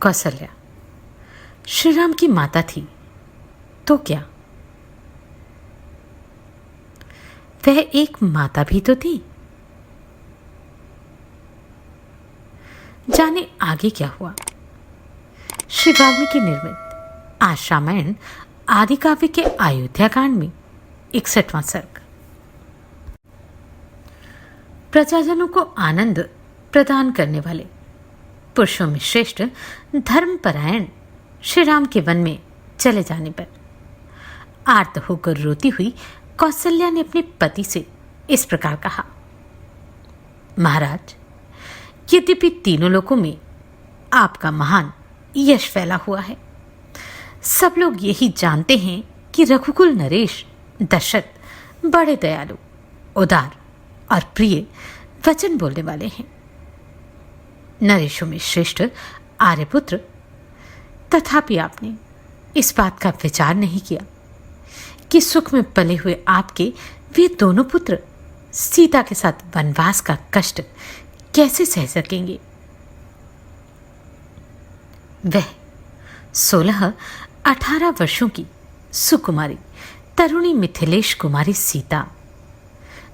कौसल्या श्रीराम की माता थी तो क्या, वह एक माता भी तो थी। जाने आगे क्या हुआ। श्री वाल्मीकि निर्मित आज रामायण आदि काव्य के अयोध्या कांड में 61वां सर्ग। प्रजाजनों को आनंद प्रदान करने वाले पुरुषों में श्रेष्ठ धर्मपरायण श्री राम के वन में चले जाने पर आर्त होकर रोती हुई कौसल्या ने अपने पति से इस प्रकार कहा, महाराज, यद्यपि तीनों लोकों में आपका महान यश फैला हुआ है, सब लोग यही जानते हैं कि रघुकुल नरेश दशरथ बड़े दयालु, उदार और प्रिय वचन बोलने वाले हैं। नरेशों में श्रेष्ठ आर्यपुत्र, तथापि आपने इस बात का विचार नहीं किया कि सुख में पले हुए आपके वे दोनों पुत्र सीता के साथ वनवास का कष्ट कैसे सह सकेंगे। वह 16-18 वर्षों की सुकुमारी तरुणी मिथिलेश कुमारी सीता,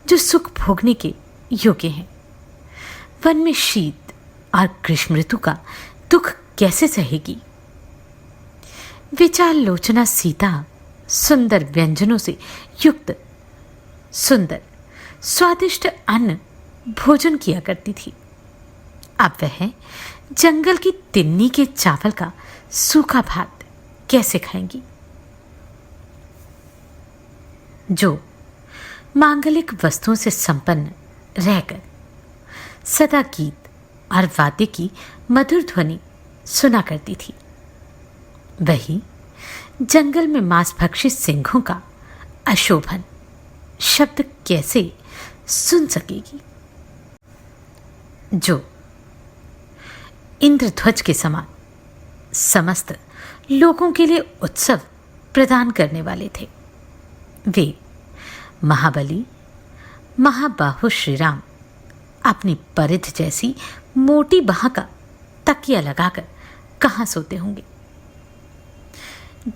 जो सुख भोगने के योग्य हैं, वन में शीत और ग्रीष्म ऋतु का दुख कैसे सहेगी। विचार लोचना सीता सुंदर व्यंजनों से युक्त सुंदर स्वादिष्ट अन्न भोजन किया करती थी। अब वह जंगल की तिन्नी के चावल का सूखा भात कैसे खाएंगी, जो मांगलिक वस्तुओं से संपन्न रहकर सदा गीत और वाद्य की मधुर ध्वनि सुना करती थी। वही जंगल में मांसभक्षी सिंहों का अशोभन शब्द कैसे सुन सकेगी, जो इंद्रध्वज के समान समस्त लोगों के लिए उत्सव प्रदान करने वाले थे। वे महाबली महाबाहु श्रीराम अपनी परिध जैसी मोटी बाह का तकिया लगाकर कहां सोते होंगे,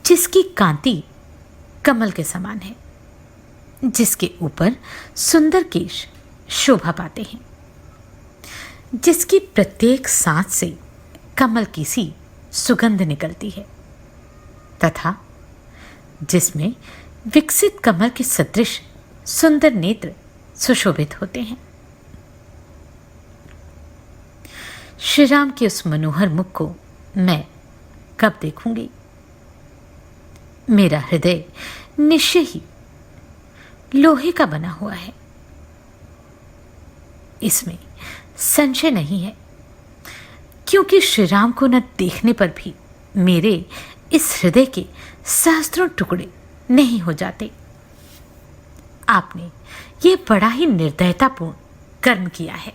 जिसकी कांति कमल के समान है, जिसके ऊपर सुंदर केश शोभा पाते हैं, जिसकी प्रत्येक सांस से कमल की सी सुगंध निकलती है, तथा जिसमें विकसित कमल के सदृश सुंदर नेत्र सुशोभित होते हैं। श्री राम के उस मनोहर मुख को मैं कब देखूंगी। मेरा हृदय निश्चय ही लोहे का बना हुआ है, इसमें संशय नहीं है, क्योंकि श्री राम को न देखने पर भी मेरे इस हृदय के सहस्त्रों टुकड़े नहीं हो जाते। आपने ये बड़ा ही निर्दयतापूर्ण कर्म किया है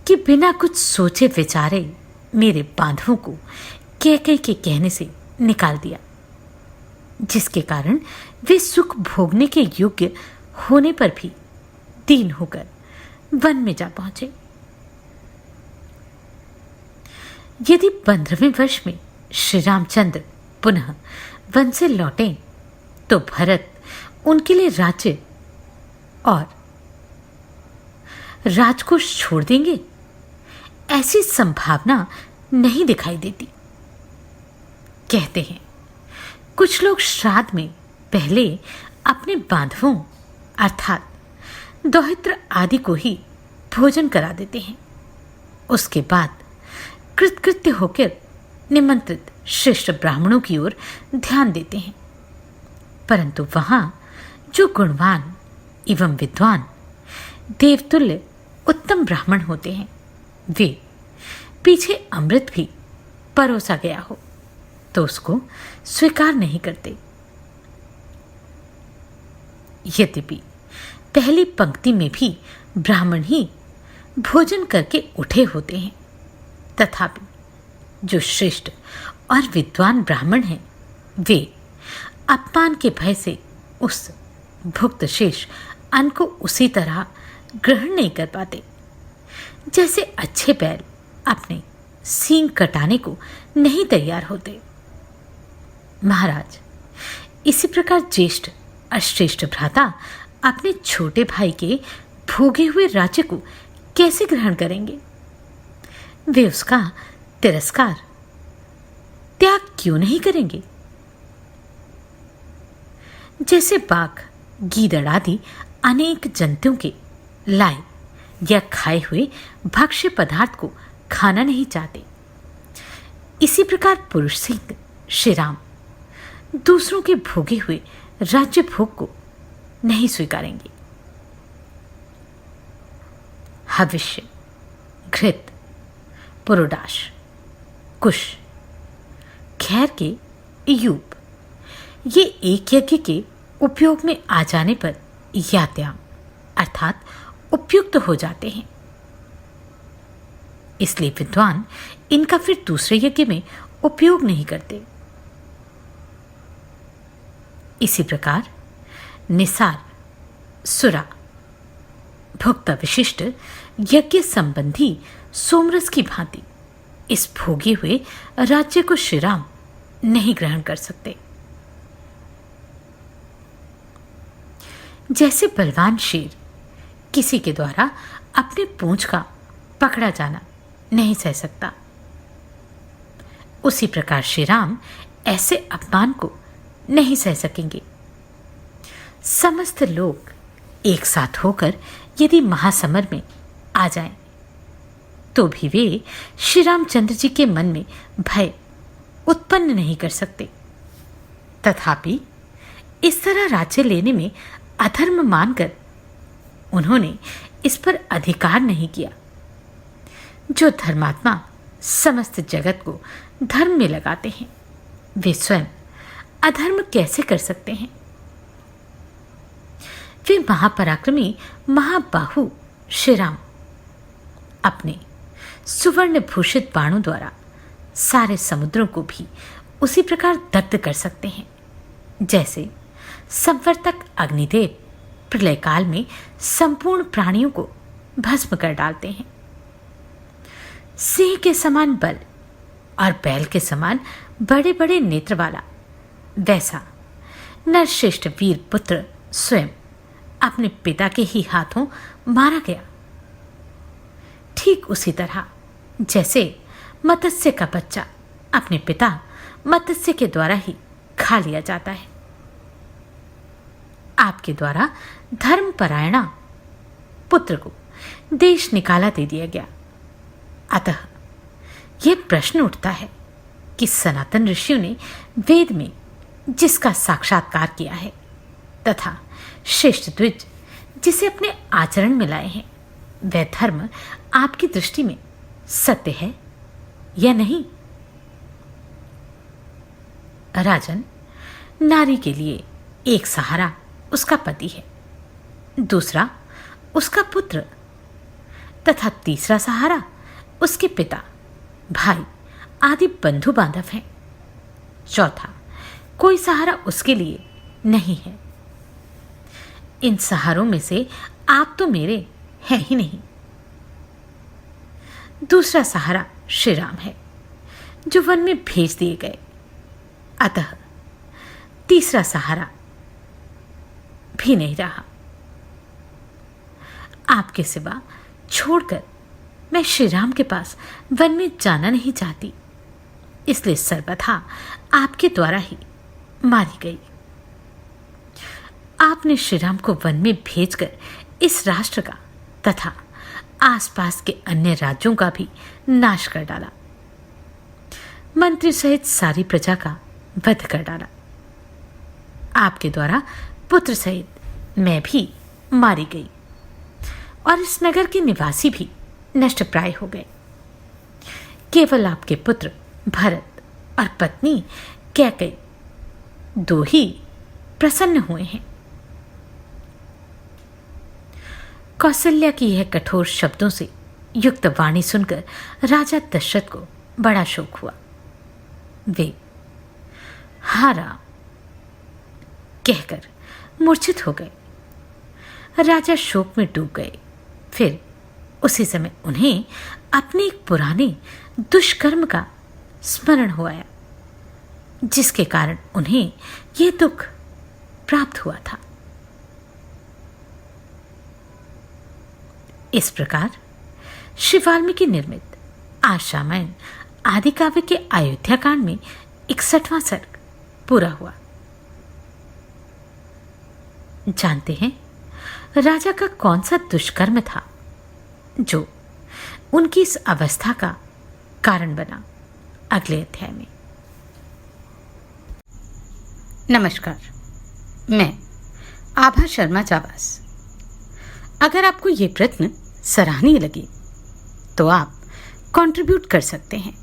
कि बिना कुछ सोचे विचारे मेरे बांधवों को कैकेयी के कहने से निकाल दिया, जिसके कारण वे सुख भोगने के योग्य होने पर भी दीन होकर वन में जा पहुंचे। यदि 15वें वर्ष में श्री रामचंद्र पुनः वन से लौटे तो भरत उनके लिए राज्य और राजकोष छोड़ देंगे, ऐसी संभावना नहीं दिखाई देती। कहते हैं कुछ लोग श्राद्ध में पहले अपने बांधवों अर्थात दौहित्र आदि को ही भोजन करा देते हैं, उसके बाद कृतकृत्य होकर निमंत्रित श्रेष्ठ ब्राह्मणों की ओर ध्यान देते हैं। परंतु वहां जो गुणवान एवं विद्वान देवतुल्य उत्तम ब्राह्मण होते हैं, वे पीछे अमृत भी परोसा गया हो तो उसको स्वीकार नहीं करते। यद्यपि पहली पंक्ति में भी ब्राह्मण ही भोजन करके उठे होते हैं, तथापि जो श्रेष्ठ और विद्वान ब्राह्मण हैं, वे अपमान के भय से उस भुक्त शेष अन्न को उसी तरह ग्रहण नहीं कर पाते जैसे अच्छे बैल अपने सींग कटाने को नहीं तैयार होते। महाराज, इसी प्रकार ज्येष्ठ और श्रेष्ठ भ्राता अपने छोटे भाई के भोगे हुए राज्य को कैसे ग्रहण करेंगे? वे उसका तिरस्कार, त्याग क्यों नहीं करेंगे? जैसे बाघ, गीदड़ आदि अनेक जंतुओं के लाए या खाए हुए भक्ष्य पदार्थ को खाना नहीं चाहते, इसी प्रकार पुरुष सिंह श्री राम दूसरों के भोगे हुए राज्य भोग को नहीं स्वीकारेंगे। हविष्य, घृत, पुरोडाश, कुश, खैर के यूप, ये एक यज्ञ के उपयोग में आ जाने पर यात्याम अर्थात उपयुक्त हो जाते हैं। इसलिए विद्वान इनका फिर दूसरे यज्ञ में उपयोग नहीं करते। इसी प्रकार निसार, सुरा, भुक्त विशिष्ट यज्ञ संबंधी सोमरस की भांति इस भोगे हुए राज्य को श्री राम नहीं ग्रहण कर सकते। जैसे बलवान शेर किसी के द्वारा अपने पूंछ का पकड़ा जाना नहीं सह सकता, उसी प्रकार श्री राम ऐसे अपमान को नहीं सह सकेंगे। समस्त लोग एक साथ होकर यदि महासमर में आ जाएं, तो भी वे श्री रामचंद्र जी के मन में भय उत्पन्न नहीं कर सकते। तथापि इस तरह राज्य लेने में अधर्म मानकर उन्होंने इस पर अधिकार नहीं किया। जो धर्मात्मा समस्त जगत को धर्म में लगाते हैं, वे स्वयं अधर्म कैसे कर सकते हैं? वे महापराक्रमी महाबाहु श्री राम अपने सुवर्ण भूषित बाणों द्वारा सारे समुद्रों को भी उसी प्रकार दग्ध कर सकते हैं, जैसे संवर्तक अग्निदेव प्रलय काल में संपूर्ण प्राणियों को भस्म कर डालते हैं। सिंह के समान बल और बैल के समान बड़े बड़े नेत्र वाला वैसा नरश्रेष्ठ वीर पुत्र स्वयं अपने पिता के ही हाथों मारा गया। ठीक उसी तरह जैसे मत्स्य का बच्चा अपने पिता मत्स्य के द्वारा ही खा लिया जाता है। आपके द्वारा धर्मपरायणा पुत्र को देश निकाला दे दिया गया। अतः यह प्रश्न उठता है कि सनातन ऋषियों ने वेद में जिसका साक्षात्कार किया है तथा श्रेष्ठ द्विज जिसे अपने आचरण में लाए हैं, वह धर्म आपकी दृष्टि में सत्य है या नहीं? राजन, नारी के लिए एक सहारा उसका पति है, दूसरा उसका पुत्र तथा तीसरा सहारा उसके पिता, भाई आदि बंधु बांधव हैं। चौथा कोई सहारा उसके लिए नहीं है। इन सहारों में से आप तो मेरे हैं ही नहीं। दूसरा सहारा श्री राम है जो वन में भेज दिए गए। अतः तीसरा सहारा भी नहीं रहा। आपके सिवा छोड़कर मैं श्री राम के पास वन में जाना नहीं चाहती, इसलिए सर्वथा आपके द्वारा ही मारी गई। आपने श्री राम को वन में भेजकर इस राष्ट्र का तथा आसपास के अन्य राज्यों का भी नाश कर डाला। मंत्री सहित सारी प्रजा का वध कर डाला। आपके द्वारा पुत्र सहित मैं भी मारी गई और इस नगर के निवासी भी नष्ट प्राय हो गए। केवल आपके पुत्र भरत और पत्नी कैकेयी दो ही प्रसन्न हुए हैं। कौशल्या की यह कठोर शब्दों से युक्त वाणी सुनकर राजा दशरथ को बड़ा शोक हुआ। वे हारा कहकर मूर्छित हो गए। राजा शोक में डूब गए। फिर उसी समय उन्हें अपने एक पुराने दुष्कर्म का स्मरण हो आया, जिसके कारण उन्हें यह दुख प्राप्त हुआ था। इस प्रकार श्री वाल्मीकि निर्मित आज रामायण आदि काव्य के अयोध्या कांड में 61वां सर्ग पूरा हुआ। जानते हैं राजा का कौन सा दुष्कर्म था जो उनकी इस अवस्था का कारण बना? अगले अध्याय में। नमस्कार, मैं आभा शर्मा जाबाज। अगर आपको ये प्रश्न सराहनीय लगे तो आप कंट्रीब्यूट कर सकते हैं।